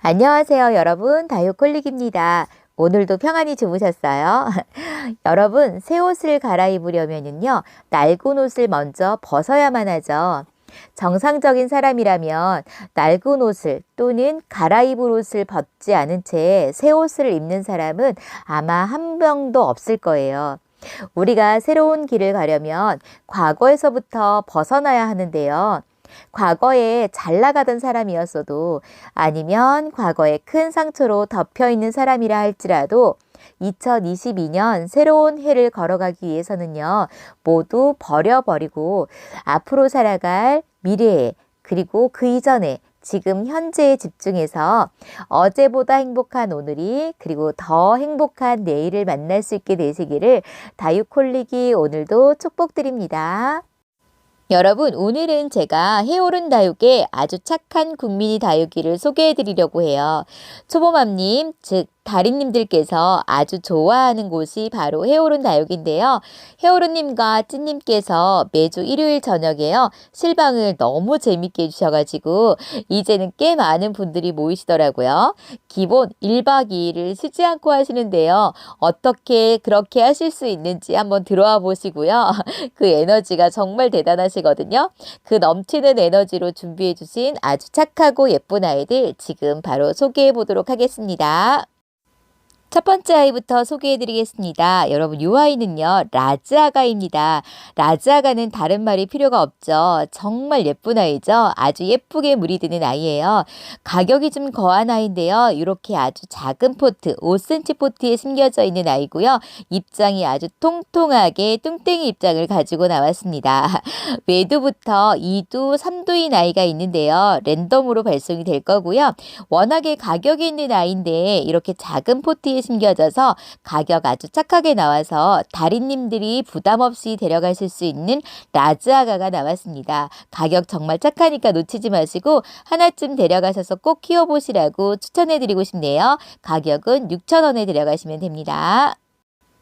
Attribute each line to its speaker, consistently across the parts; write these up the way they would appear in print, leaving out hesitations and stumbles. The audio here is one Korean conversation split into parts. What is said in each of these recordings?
Speaker 1: 안녕하세요, 여러분. 다육콜릭입니다. 오늘도 평안히 주무셨어요? 여러분, 새 옷을 갈아입으려면요, 낡은 옷을 먼저 벗어야만 하죠. 정상적인 사람이라면 낡은 옷을 또는 갈아입을 옷을 벗지 않은 채 새 옷을 입는 사람은 아마 한 명도 없을 거예요. 우리가 새로운 길을 가려면 과거에서부터 벗어나야 하는데요. 과거에 잘 나가던 사람이었어도 아니면 과거에 큰 상처로 덮여 있는 사람이라 할지라도 2022년 새로운 해를 걸어가기 위해서는요, 모두 버려버리고 앞으로 살아갈 미래에 그리고 그 이전에 지금 현재에 집중해서 어제보다 행복한 오늘이 그리고 더 행복한 내일을 만날 수 있게 되시기를 다육콜릭이 오늘도 축복드립니다. 여러분, 오늘은 제가 해오른 다육의 아주 착한 국민이 다육이를 소개해 드리려고 해요. 초보맘님, 즉 다리님들께서 아주 좋아하는 곳이 바로 해오른 다육인데요. 해오른님과 찐님께서 매주 일요일 저녁에요, 실방을 너무 재밌게 해주셔가지고 이제는 꽤 많은 분들이 모이시더라고요. 기본 1박 2일을 쉬지 않고 하시는데요. 어떻게 그렇게 하실 수 있는지 한번 들어와 보시고요. 그 에너지가 정말 대단하시거든요. 그 넘치는 에너지로 준비해 주신 아주 착하고 예쁜 아이들 지금 바로 소개해 보도록 하겠습니다. 첫 번째 아이부터 소개해 드리겠습니다. 여러분, 이 아이는요, 라즈아가입니다. 라즈아가는 다른 말이 필요가 없죠. 정말 예쁜 아이죠. 아주 예쁘게 물이 드는 아이예요. 가격이 좀 거한 아이인데요. 이렇게 아주 작은 포트, 5cm 포트에 심겨져 있는 아이고요. 입장이 아주 통통하게 뚱땡이 입장을 가지고 나왔습니다. 외두부터 2두, 3두인 아이가 있는데요. 랜덤으로 발송이 될 거고요. 워낙에 가격이 있는 아이인데 이렇게 작은 포트에 심겨져서 가격 아주 착하게 나와서 다리님들이 부담 없이 데려가실 수 있는 라즈아가가 나왔습니다. 가격 정말 착하니까 놓치지 마시고 하나쯤 데려가셔서 꼭 키워보시라고 추천해드리고 싶네요. 가격은 6,000원에 데려가시면 됩니다.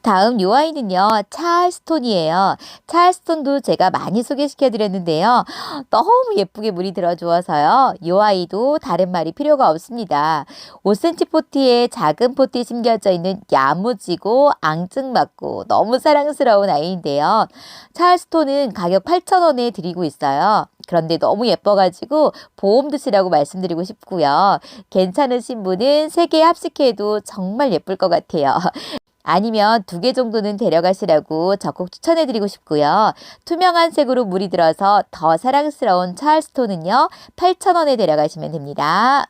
Speaker 1: 다음 요 아이는요, 찰스톤이에요. 찰스톤도 제가 많이 소개시켜 드렸는데요. 너무 예쁘게 물이 들어주어서요. 요 아이도 다른 말이 필요가 없습니다. 5cm 포트에 작은 포트에 심겨져 있는 야무지고 앙증맞고 너무 사랑스러운 아이인데요. 찰스톤은 가격 8,000원에 드리고 있어요. 그런데 너무 예뻐가지고 보험 드시라고 말씀드리고 싶고요. 괜찮으신 분은 3개 합식해도 정말 예쁠 것 같아요. 아니면 2개 정도는 데려가시라고 적극 추천해드리고 싶고요. 투명한 색으로 물이 들어서 더 사랑스러운 찰스톤은요, 8,000원에 데려가시면 됩니다.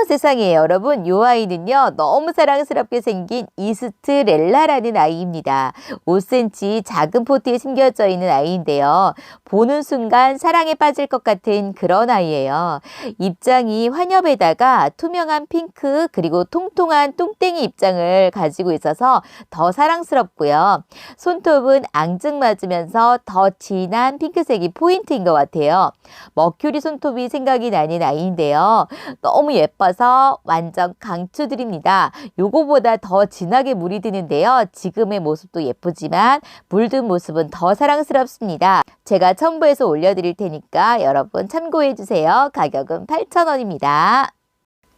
Speaker 1: 세상에, 여러분, 이 아이는요, 너무 사랑스럽게 생긴 이스트렐라라는 아이입니다. 5cm 작은 포트에 심겨져 있는 아이인데요. 보는 순간 사랑에 빠질 것 같은 그런 아이예요. 입장이 환엽에다가 투명한 핑크 그리고 통통한 뚱땡이 입장을 가지고 있어서 더 사랑스럽고요. 손톱은 앙증맞으면서 더 진한 핑크색이 포인트인 것 같아요. 머큐리 손톱이 생각이 나는 아이인데요. 너무 예뻐서 완전 강추드립니다. 요거보다 더 진하게 물이 드는데요. 지금의 모습도 예쁘지만 물든 모습은 더 사랑스럽습니다. 제가 첨부해서 올려드릴 테니까 여러분 참고해 주세요. 가격은 8,000원입니다.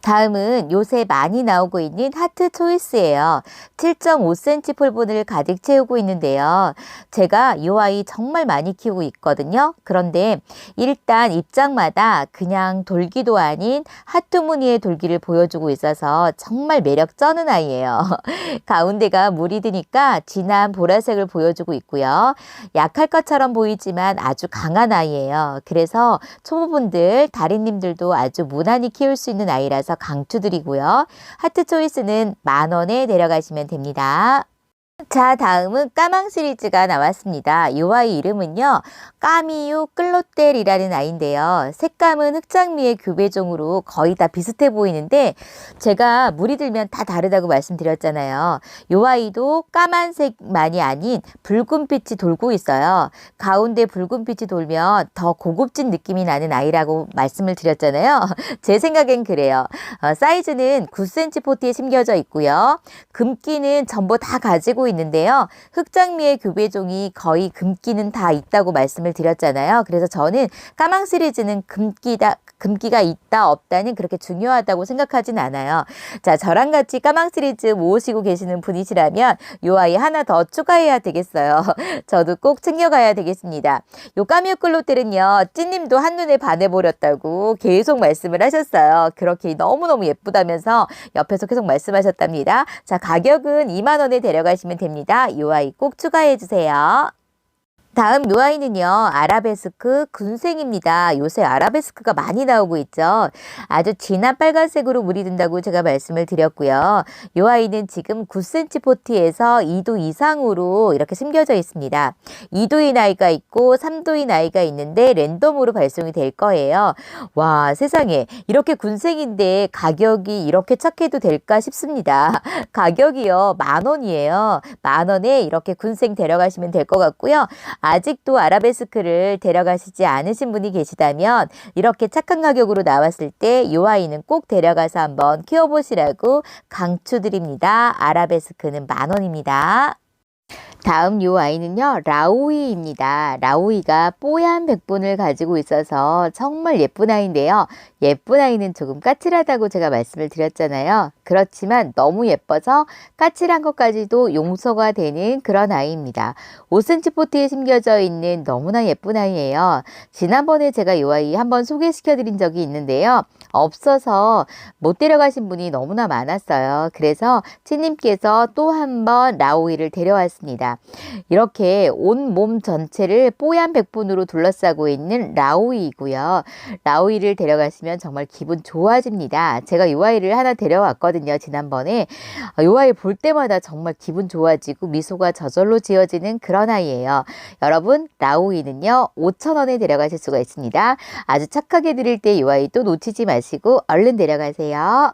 Speaker 1: 다음은 요새 많이 나오고 있는 하트 초이스예요. 7.5cm 폴본을 가득 채우고 있는데요. 제가 이 아이 정말 많이 키우고 있거든요. 그런데 일단 입장마다 그냥 돌기도 아닌 하트 무늬의 돌기를 보여주고 있어서 정말 매력 쩌는 아이예요. 가운데가 물이 드니까 진한 보라색을 보여주고 있고요. 약할 것처럼 보이지만 아주 강한 아이예요. 그래서 초보분들, 다리님들도 아주 무난히 키울 수 있는 아이라서 강추드리고요. 하트 초이스는 10,000원에 데려가시면 됩니다. 자, 다음은 까망 시리즈가 나왔습니다. 이 아이 이름은요, 까미유 끌로텔이라는 아이인데요. 색감은 흑장미의 교배종으로 거의 다 비슷해 보이는데 제가 물이 들면 다 다르다고 말씀드렸잖아요. 이 아이도 까만색만이 아닌 붉은빛이 돌고 있어요. 가운데 붉은빛이 돌면 더 고급진 느낌이 나는 아이라고 말씀을 드렸잖아요. 제 생각엔 그래요. 사이즈는 9cm 포트에 심겨져 있고요. 금기는 전부 다 가지고 있는데요. 흑장미의 교배종이 거의 금기는 다 있다고 말씀을 드렸잖아요. 그래서 저는 까망 시리즈는 금기가 있다 없다는 그렇게 중요하다고 생각하진 않아요. 자, 저랑 같이 까망 시리즈 모으시고 계시는 분이시라면 요 아이 하나 더 추가해야 되겠어요. 저도 꼭 챙겨가야 되겠습니다. 요 까뮤클로텔은요, 찐님도 한눈에 반해버렸다고 계속 말씀을 하셨어요. 그렇게 너무너무 예쁘다면서 옆에서 계속 말씀하셨답니다. 자, 가격은 2만 원에 데려가시면 됩니다. 요 아이 꼭 추가해 주세요. 다음 요 아이는요, 아라베스크 군생입니다. 요새 아라베스크가 많이 나오고 있죠. 아주 진한 빨간색으로 물이 든다고 제가 말씀을 드렸고요. 요 아이는 지금 9cm 포트에서 2도 이상으로 이렇게 심겨져 있습니다. 2도인 아이가 있고 3도인 아이가 있는데 랜덤으로 발송이 될 거예요. 와, 세상에 이렇게 군생인데 가격이 이렇게 착해도 될까 싶습니다. 가격이요, 10,000원이에요. 10,000원에 이렇게 군생 데려가시면 될 것 같고요. 아직도 아라베스크를 데려가시지 않으신 분이 계시다면 이렇게 착한 가격으로 나왔을 때 이 아이는 꼭 데려가서 한번 키워보시라고 강추드립니다. 아라베스크는 10,000원입니다. 다음 요 아이는요, 라우이입니다. 라우이가 뽀얀 백분을 가지고 있어서 정말 예쁜 아이인데요. 예쁜 아이는 조금 까칠하다고 제가 말씀을 드렸잖아요. 그렇지만 너무 예뻐서 까칠한 것까지도 용서가 되는 그런 아이입니다. 5cm 포트에 심겨져 있는 너무나 예쁜 아이예요. 지난번에 제가 이 아이 한번 소개시켜 드린 적이 있는데요. 없어서 못 데려가신 분이 너무나 많았어요. 그래서 찌님께서 또 한 번 라우이를 데려왔습니다. 이렇게 온 몸 전체를 뽀얀 백분으로 둘러싸고 있는 라우이이고요. 라우이를 데려가시면 정말 기분 좋아집니다. 제가 이 아이를 하나 데려왔거든요. 지난번에. 이 아이 볼 때마다 정말 기분 좋아지고 미소가 저절로 지어지는 그런 아이예요. 여러분, 라우이는요, 5,000원에 데려가실 수가 있습니다. 아주 착하게 드릴 때 이 아이도 놓치지 마시고 얼른 데려가세요.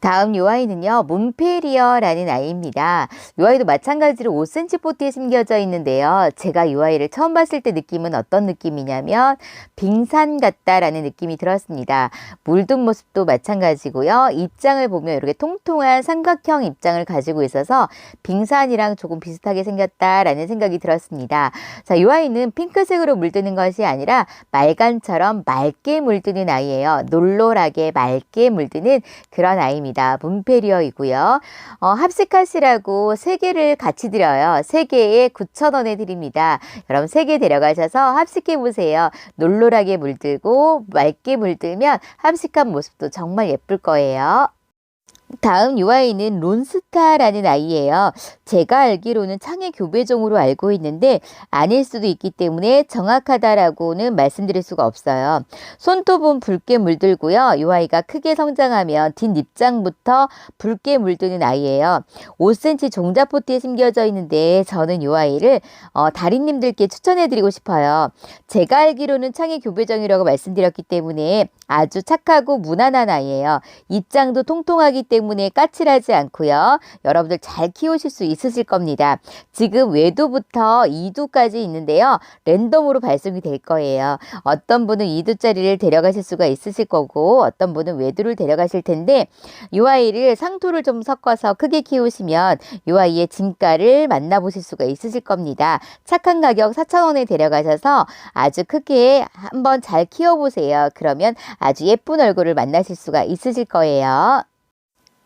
Speaker 1: 다음 요 아이는요, 몬페리어라는 아이입니다. 요 아이도 마찬가지로 5cm 포트에 심겨져 있는데요. 제가 요 아이를 처음 봤을 때 느낌은 어떤 느낌이냐면 빙산 같다라는 느낌이 들었습니다. 물든 모습도 마찬가지고요. 입장을 보면 이렇게 통통한 삼각형 입장을 가지고 있어서 빙산이랑 조금 비슷하게 생겼다라는 생각이 들었습니다. 자, 요 아이는 핑크색으로 물드는 것이 아니라 말간처럼 맑게 물드는 아이예요. 놀놀하게 맑게 물드는 그런 아이입니다. 문페리어이고요. 합식하시라고 3개를 같이 드려요. 3개에 9,000원에 드립니다. 여러분 3개 데려가셔서 합식해 보세요. 놀놀하게 물들고 맑게 물들면 합식한 모습도 정말 예쁠 거예요. 다음 이 아이는 론스타라는 아이예요. 제가 알기로는 창의 교배종으로 알고 있는데 아닐 수도 있기 때문에 정확하다라고는 말씀드릴 수가 없어요. 손톱은 붉게 물들고요. 이 아이가 크게 성장하면 뒷입장부터 붉게 물드는 아이예요. 5cm 종자포트에 심겨져 있는데 저는 이 아이를 다리님들께 추천해드리고 싶어요. 제가 알기로는 창의 교배종이라고 말씀드렸기 때문에 아주 착하고 무난한 아이예요. 입장도 통통하기 때문에 까칠하지 않고요. 여러분들 잘 키우실 수 있으실 겁니다. 지금 외도부터 2두까지 있는데요. 랜덤으로 발송이 될 거예요. 어떤 분은 2두짜리를 데려가실 수가 있으실 거고 어떤 분은 외두를 데려가실 텐데 이 아이를 상토를 좀 섞어서 크게 키우시면 이 아이의 진가를 만나보실 수가 있으실 겁니다. 착한 가격 4,000원에 데려가셔서 아주 크게 한번 잘 키워보세요. 그러면 아주 예쁜 얼굴을 만나실 수가 있으실 거예요.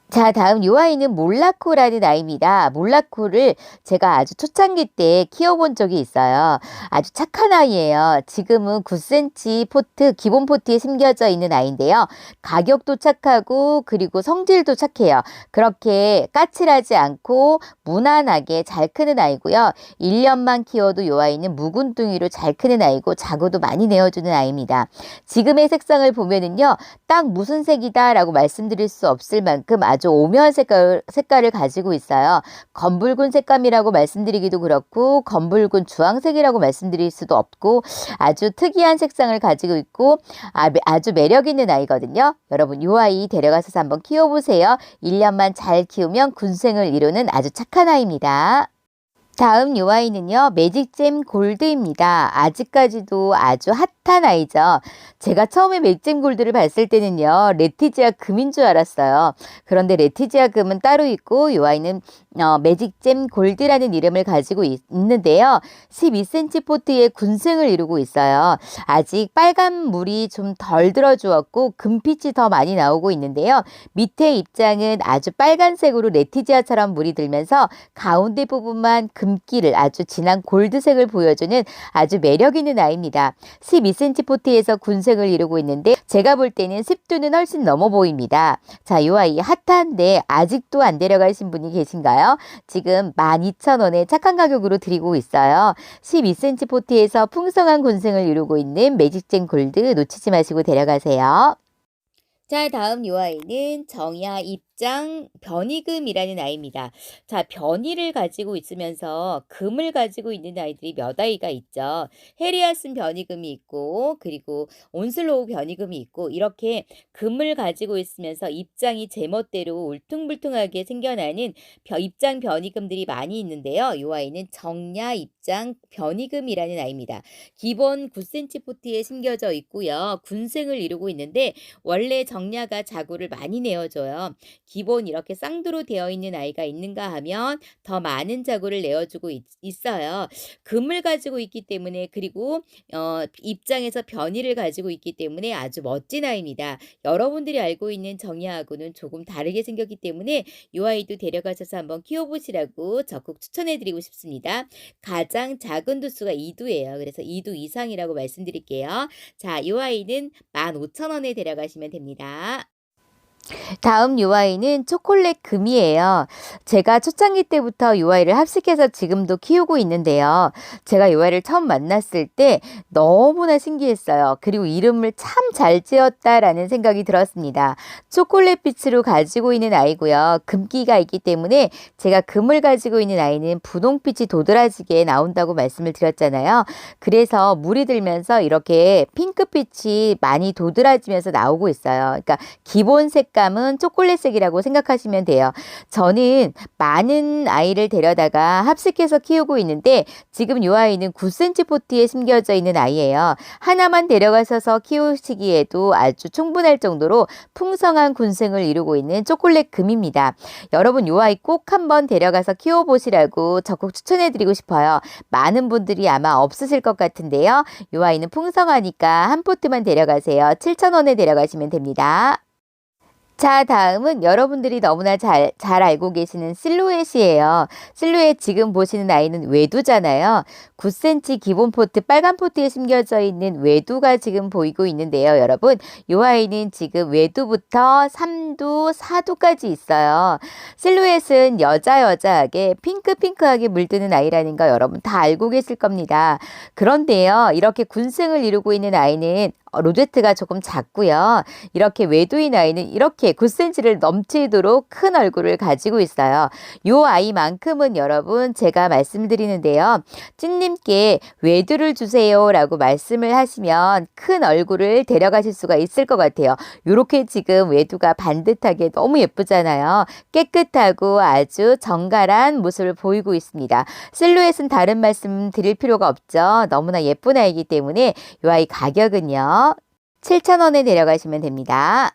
Speaker 1: 자, 다음 이 아이는 몰라코라는 아이입니다. 몰라코를 제가 아주 초창기 때 키워본 적이 있어요. 아주 착한 아이예요. 지금은 9cm 포트, 기본 포트에 심겨져 있는 아이인데요. 가격도 착하고 그리고 성질도 착해요. 그렇게 까칠하지 않고 무난하게 잘 크는 아이고요. 1년만 키워도 이 아이는 묵은둥이로 잘 크는 아이고 자구도 많이 내어주는 아이입니다. 지금의 색상을 보면은요, 딱 무슨 색이다 라고 말씀드릴 수 없을 만큼 아주 오묘한 색깔을 가지고 있어요. 검붉은 색감이라고 말씀드리기도 그렇고 검붉은 주황색이라고 말씀드릴 수도 없고 아주 특이한 색상을 가지고 있고 아주 매력 있는 아이거든요. 여러분 이 아이 데려가서 한번 키워보세요. 1년만 잘 키우면 군생을 이루는 아주 착한 아이입니다. 다음 이 아이는요, 매직잼 골드입니다. 아직까지도 아주 핫한 아이죠. 제가 처음에 맥잼 골드를 봤을 때는요, 레티지아 금인 줄 알았어요. 그런데 레티지아 금은 따로 있고 이 아이는 매직잼 골드라는 이름을 가지고 있는데요. 12cm 포트에 군생을 이루고 있어요. 아직 빨간 물이 좀 덜 들어주었고 금빛이 더 많이 나오고 있는데요. 밑에 입장은 아주 빨간색으로 레티지아처럼 물이 들면서 가운데 부분만 금기를 아주 진한 골드색을 보여주는 아주 매력 있는 아이입니다. 12cm 포트에서 군생을 이루고 있는데 제가 볼 때는 10두는 훨씬 넘어 보입니다. 자, 이 아이 핫한데 아직도 안 데려가신 분이 계신가요? 지금 12,000원에 착한 가격으로 드리고 있어요. 12cm 포트에서 풍성한 군생을 이루고 있는 매직잼 골드 놓치지 마시고 데려가세요. 자, 다음 요 아이는 정야 입장 변이금이라는 아이입니다. 자, 변이를 가지고 있으면서 금을 가지고 있는 아이들이 몇 아이가 있죠. 헤리아슨 변이금이 있고 그리고 온슬로우 변이금이 있고 이렇게 금을 가지고 있으면서 입장이 제멋대로 울퉁불퉁하게 생겨나는 입장 변이금들이 많이 있는데요. 요 아이는 정야 입장 변이금이라는 아이입니다. 기본 9cm 포트에 심겨져 있고요. 군생을 이루고 있는데 원래 정야가 자구를 많이 내어줘요. 기본 이렇게 쌍두로 되어 있는 아이가 있는가 하면 더 많은 자구를 내어주고 있어요. 금을 가지고 있기 때문에 그리고 입장에서 변이를 가지고 있기 때문에 아주 멋진 아이입니다. 여러분들이 알고 있는 정야하고는 조금 다르게 생겼기 때문에 이 아이도 데려가셔서 한번 키워보시라고 적극 추천해드리고 싶습니다. 가장 작은 두수가 2두예요. 그래서 2두 이상이라고 말씀드릴게요. 자, 이 아이는 15,000원에 데려가시면 됩니다. 다음 요 아이는 초콜릿 금이에요. 제가 초창기 때부터 요 아이를 합식해서 지금도 키우고 있는데요. 제가 요 아이를 처음 만났을 때 너무나 신기했어요. 그리고 이름을 참 잘 지었다라는 생각이 들었습니다. 초콜릿 빛으로 가지고 있는 아이고요. 금기가 있기 때문에 제가 금을 가지고 있는 아이는 분홍빛이 도드라지게 나온다고 말씀을 드렸잖아요. 그래서 물이 들면서 이렇게 핑크빛이 많이 도드라지면서 나오고 있어요. 그러니까 기본 색감은 초콜릿색이라고 생각하시면 돼요. 저는 많은 아이를 데려다가 합식해서 키우고 있는데 지금 이 아이는 9cm 포트에 심겨져 있는 아이예요. 하나만 데려가셔서 키우시기에도 아주 충분할 정도로 풍성한 군생을 이루고 있는 초콜릿 금입니다. 여러분 이 아이 꼭 한번 데려가서 키워보시라고 적극 추천해드리고 싶어요. 많은 분들이 아마 없으실 것 같은데요. 이 아이는 풍성하니까 한 포트만 데려가세요. 7,000원에 데려가시면 됩니다. 자, 다음은 여러분들이 너무나 잘 알고 계시는 실루엣이에요. 실루엣 지금 보시는 아이는 외두잖아요. 9cm 기본 포트, 빨간 포트에 심겨져 있는 외두가 지금 보이고 있는데요, 여러분. 이 아이는 지금 외두부터 3두, 4두까지 있어요. 실루엣은 여자하게 핑크하게 물드는 아이라는 거 여러분 다 알고 계실 겁니다. 그런데요, 이렇게 군생을 이루고 있는 아이는 로제트가 조금 작고요. 이렇게 외두인 아이는 이렇게 9cm를 넘치도록 큰 얼굴을 가지고 있어요. 이 아이만큼은 여러분 제가 말씀드리는데요. 찐님께 외두를 주세요 라고 말씀을 하시면 큰 얼굴을 데려가실 수가 있을 것 같아요. 이렇게 지금 외두가 반듯하게 너무 예쁘잖아요. 깨끗하고 아주 정갈한 모습을 보이고 있습니다. 실루엣은 다른 말씀 드릴 필요가 없죠. 너무나 예쁜 아이이기 때문에 이 아이 가격은요. 7,000원에 데려가시면 됩니다.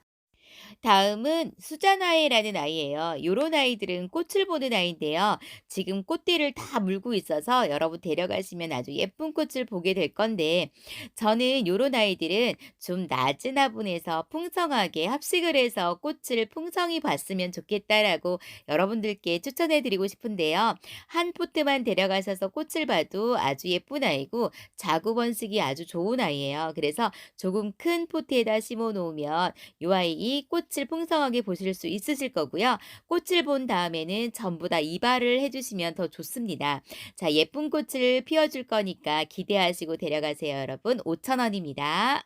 Speaker 1: 다음은 수자나에라는 아이예요. 요런 아이들은 꽃을 보는 아이인데요. 지금 꽃띠를 다 물고 있어서 여러분 데려가시면 아주 예쁜 꽃을 보게 될 건데 저는 요런 아이들은 좀 낮은 화분에서 풍성하게 합식을 해서 꽃을 풍성히 봤으면 좋겠다라고 여러분들께 추천해 드리고 싶은데요. 한 포트만 데려가셔서 꽃을 봐도 아주 예쁜 아이고 자구 번식이 아주 좋은 아이예요. 그래서 조금 큰 포트에다 심어 놓으면 요 아이 꽃을 풍성하게 보실 수 있으실 거고요. 꽃을 본 다음에는 전부 다 이발을 해주시면 더 좋습니다. 자, 예쁜 꽃을 피워줄 거니까 기대하시고 데려가세요, 여러분. 5,000원입니다.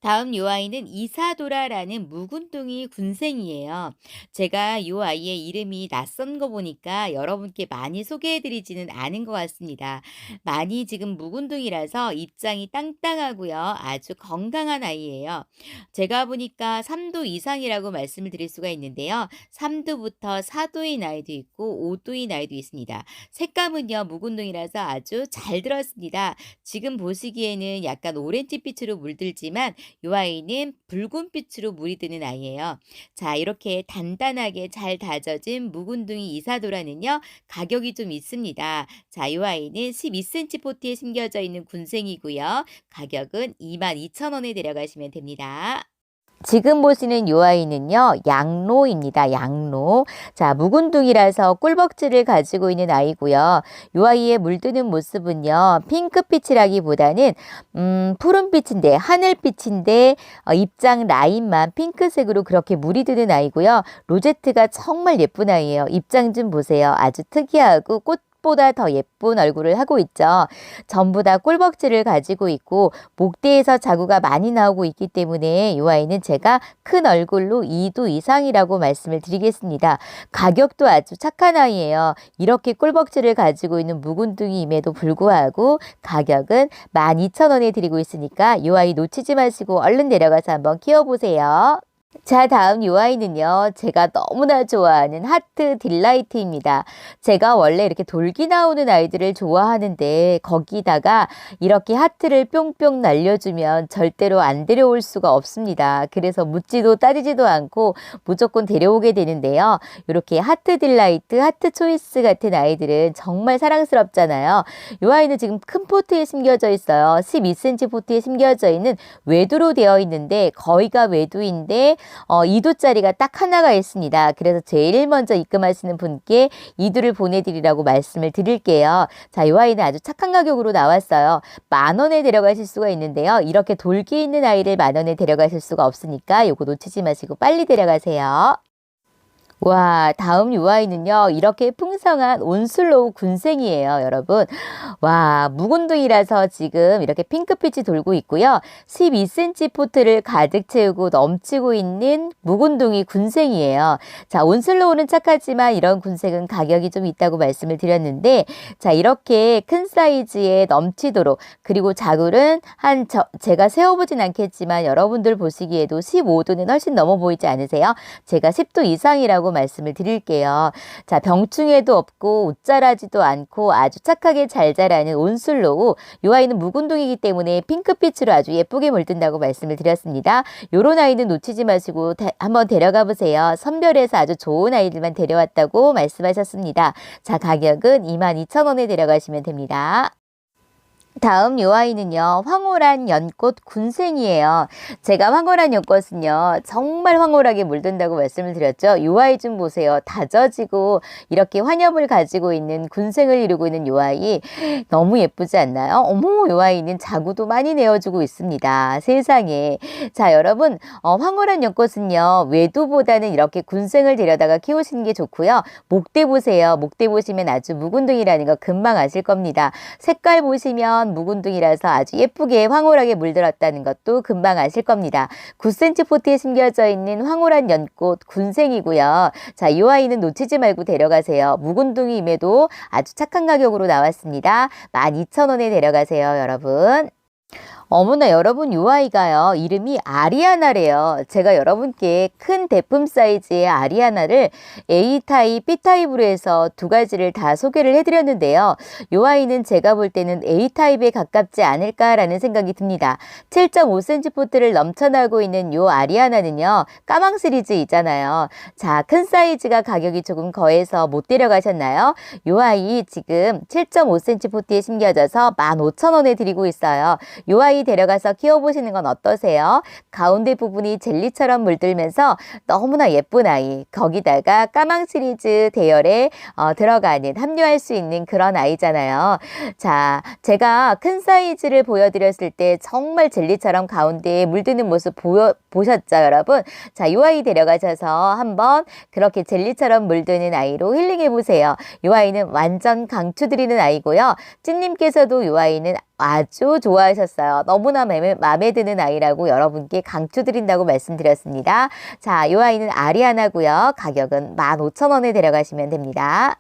Speaker 1: 다음 요 아이는 이사도라라는 묵은둥이 군생이에요. 제가 요 아이의 이름이 낯선 거 보니까 여러분께 많이 소개해드리지는 않은 것 같습니다. 많이 지금 묵은둥이라서 입장이 땅땅하고요. 아주 건강한 아이예요. 제가 보니까 3도 이상이라고 말씀을 드릴 수가 있는데요. 3도부터 4도인 아이도 있고 5도인 아이도 있습니다. 색감은요, 묵은둥이라서 아주 잘 들었습니다. 지금 보시기에는 약간 오렌지빛으로 물들지만 이 아이는 붉은빛으로 물이 드는 아이예요. 자, 이렇게 단단하게 잘 다져진 묵은둥이 이사도라는요, 가격이 좀 있습니다. 자, 이 아이는 12cm 포트에 심겨져 있는 군생이고요. 가격은 22,000원에 데려가시면 됩니다. 지금 보시는 요 아이는요, 양로입니다. 양로. 자, 묵은둥이라서 꿀벅지를 가지고 있는 아이고요. 요 아이의 물드는 모습은요, 핑크빛이라기보다는 푸른빛인데, 하늘빛인데 입장 라인만 핑크색으로 그렇게 물이 드는 아이고요. 로제트가 정말 예쁜 아이예요. 입장 좀 보세요. 아주 특이하고 꽃보다 더 예쁜 얼굴을 하고 있죠. 전부 다 꿀벅지를 가지고 있고 목대에서 자구가 많이 나오고 있기 때문에 이 아이는 제가 큰 얼굴로 2도 이상이라고 말씀을 드리겠습니다. 가격도 아주 착한 아이예요. 이렇게 꿀벅지를 가지고 있는 묵은둥이임에도 불구하고 가격은 12,000원에 드리고 있으니까 이 아이 놓치지 마시고 얼른 내려가서 한번 키워보세요. 자, 다음 요 아이는요, 제가 너무나 좋아하는 하트 딜라이트입니다. 제가 원래 이렇게 돌기 나오는 아이들을 좋아하는데 거기다가 이렇게 하트를 뿅뿅 날려주면 절대로 안 데려올 수가 없습니다. 그래서 묻지도 따지지도 않고 무조건 데려오게 되는데요. 이렇게 하트 딜라이트, 하트 초이스 같은 아이들은 정말 사랑스럽잖아요. 요 아이는 지금 큰 포트에 심겨져 있어요. 12cm 포트에 심겨져 있는 외두로 되어 있는데 거의가 외두인데 2도짜리가 딱 하나가 있습니다. 그래서 제일 먼저 입금하시는 분께 2도를 보내드리라고 말씀을 드릴게요. 자, 이 아이는 아주 착한 가격으로 나왔어요. 10,000원에 데려가실 수가 있는데요. 이렇게 돌기 있는 아이를 10,000원에 데려가실 수가 없으니까 요거 놓치지 마시고 빨리 데려가세요. 와, 다음 요 아이는요, 이렇게 풍성한 온슬로우 군생이에요, 여러분. 와, 묵은둥이라서 지금 이렇게 핑크빛이 돌고 있고요. 12cm 포트를 가득 채우고 넘치고 있는 묵은둥이 군생이에요. 자, 온슬로우는 착하지만 이런 군생은 가격이 좀 있다고 말씀을 드렸는데, 자, 이렇게 큰 사이즈에 넘치도록, 그리고 자굴은 제가 세어보진 않겠지만 여러분들 보시기에도 15도는 훨씬 넘어 보이지 않으세요? 제가 10도 이상이라고 말씀을 드릴게요. 자, 병충해도 없고 옷자라지도 않고 아주 착하게 잘 자라는 온슬로우. 이 아이는 묵은둥이기 때문에 핑크빛으로 아주 예쁘게 물든다고 말씀을 드렸습니다. 요런 아이는 놓치지 마시고 한번 데려가 보세요. 선별해서 아주 좋은 아이들만 데려왔다고 말씀하셨습니다. 자, 가격은 22,000원에 데려가시면 됩니다. 다음 요 아이는요, 황홀한 연꽃 군생이에요. 제가 황홀한 연꽃은요, 정말 황홀하게 물든다고 말씀을 드렸죠. 요 아이 좀 보세요. 다져지고 이렇게 환엽을 가지고 있는 군생을 이루고 있는 요 아이 너무 예쁘지 않나요? 어머, 요 아이는 자구도 많이 내어주고 있습니다. 세상에. 자, 여러분, 황홀한 연꽃은요, 외두보다는 이렇게 군생을 데려다가 키우시는 게 좋고요. 목대 보세요. 목대 보시면 아주 묵은둥이라는 거 금방 아실 겁니다. 색깔 보시면 묵은둥이라서 아주 예쁘게 황홀하게 물들었다는 것도 금방 아실 겁니다. 9cm 포트에 심겨져 있는 황홀한 연꽃 군생이고요. 자, 이 아이는 놓치지 말고 데려가세요. 묵은둥이임에도 아주 착한 가격으로 나왔습니다. 12,000원에 데려가세요, 여러분. 어머나, 여러분, 요 아이가요, 이름이 아리아나래요. 제가 여러분께 큰 대품 사이즈의 아리아나를 A타입, B타입으로 해서 두 가지를 다 소개를 해드렸는데요. 요 아이는 제가 볼 때는 A타입에 가깝지 않을까라는 생각이 듭니다. 7.5cm 포트를 넘쳐나고 있는 요 아리아나는요, 까망 시리즈이잖아요. 자, 큰 사이즈가 가격이 조금 거해서 못 데려가셨나요? 요 아이 지금 7.5cm 포트에 심겨져서 15,000원에 드리고 있어요. 요 아이 데려가서 키워보시는 건 어떠세요? 가운데 부분이 젤리처럼 물들면서 너무나 예쁜 아이, 거기다가 까망 시리즈 대열에 들어가는, 합류할 수 있는 그런 아이잖아요. 자, 제가 큰 사이즈를 보여드렸을 때 정말 젤리처럼 가운데에 물드는 모습 보셨죠, 여러분? 자, 이 아이 데려가셔서 한번 그렇게 젤리처럼 물드는 아이로 힐링해보세요. 이 아이는 완전 강추드리는 아이고요. 찐님께서도 이 아이는 아주 좋아하셨어요. 너무나 마음에 드는 아이라고 여러분께 강추드린다고 말씀드렸습니다. 자, 이 아이는 아리아나고요. 가격은 15,000원에 데려가시면 됩니다.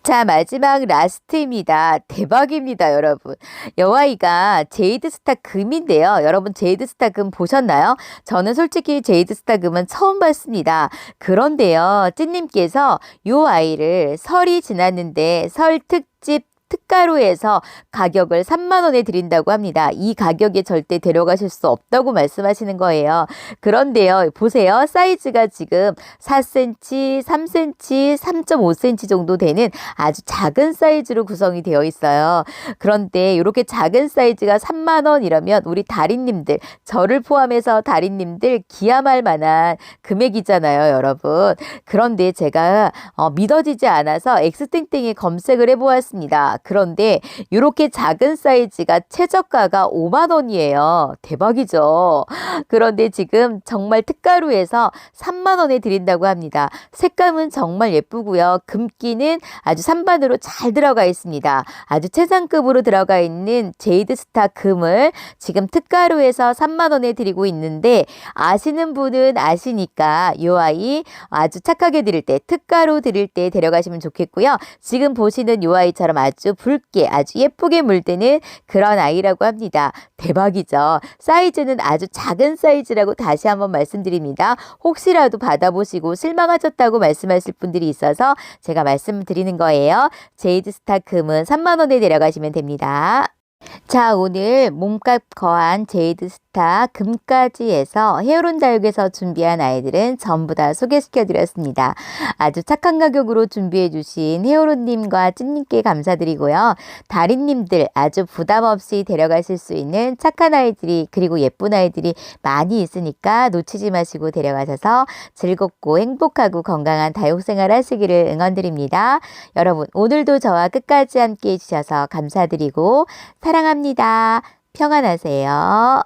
Speaker 1: 자, 마지막 라스트입니다. 대박입니다, 여러분. 이 아이가 제이드스타 금인데요. 여러분 제이드스타 금 보셨나요? 저는 솔직히 제이드스타 금은 처음 봤습니다. 그런데요, 찐님께서 이 아이를 설이 지났는데 설 특집 특가로해서 가격을 3만 원에 드린다고 합니다. 이 가격에 절대 데려가실 수 없다고 말씀하시는 거예요. 그런데요, 보세요. 사이즈가 지금 4cm, 3cm, 3.5cm 정도 되는 아주 작은 사이즈로 구성이 되어 있어요. 그런데 이렇게 작은 사이즈가 3만 원이라면 우리 달인님들, 저를 포함해서 달인님들 기함할 만한 금액이잖아요, 여러분. 그런데 제가 믿어지지 않아서 엑스땡땡에 검색을 해보았습니다. 그런데 이렇게 작은 사이즈가 최저가가 5만 원이에요. 대박이죠. 그런데 지금 정말 특가로 해서 3만 원에 드린다고 합니다. 색감은 정말 예쁘고요. 금기는 아주 산반으로 잘 들어가 있습니다. 아주 최상급으로 들어가 있는 제이드스타 금을 지금 특가로 해서 3만 원에 드리고 있는데 아시는 분은 아시니까 이 아이 아주 착하게 드릴 때, 특가로 드릴 때 데려가시면 좋겠고요. 지금 보시는 이 아이처럼 아주 붉게 아주 예쁘게 물드는 그런 아이라고 합니다. 대박이죠. 사이즈는 아주 작은 사이즈라고 다시 한번 말씀드립니다. 혹시라도 받아보시고 실망하셨다고 말씀하실 분들이 있어서 제가 말씀드리는 거예요. 제이드스타 금은 3만 원에 데려가시면 됩니다. 자, 오늘 몸값 거한 제이드스타 금까지 해서 헤어론 다육에서 준비한 아이들은 전부 다 소개시켜 드렸습니다. 아주 착한 가격으로 준비해 주신 헤어론님과 찐님께 감사드리고요. 달인님들 아주 부담 없이 데려가실 수 있는 착한 아이들이 그리고 예쁜 아이들이 많이 있으니까 놓치지 마시고 데려가셔서 즐겁고 행복하고 건강한 다육생활 하시기를 응원드립니다. 여러분 오늘도 저와 끝까지 함께 해주셔서 감사드리고 사랑합니다. 평안하세요.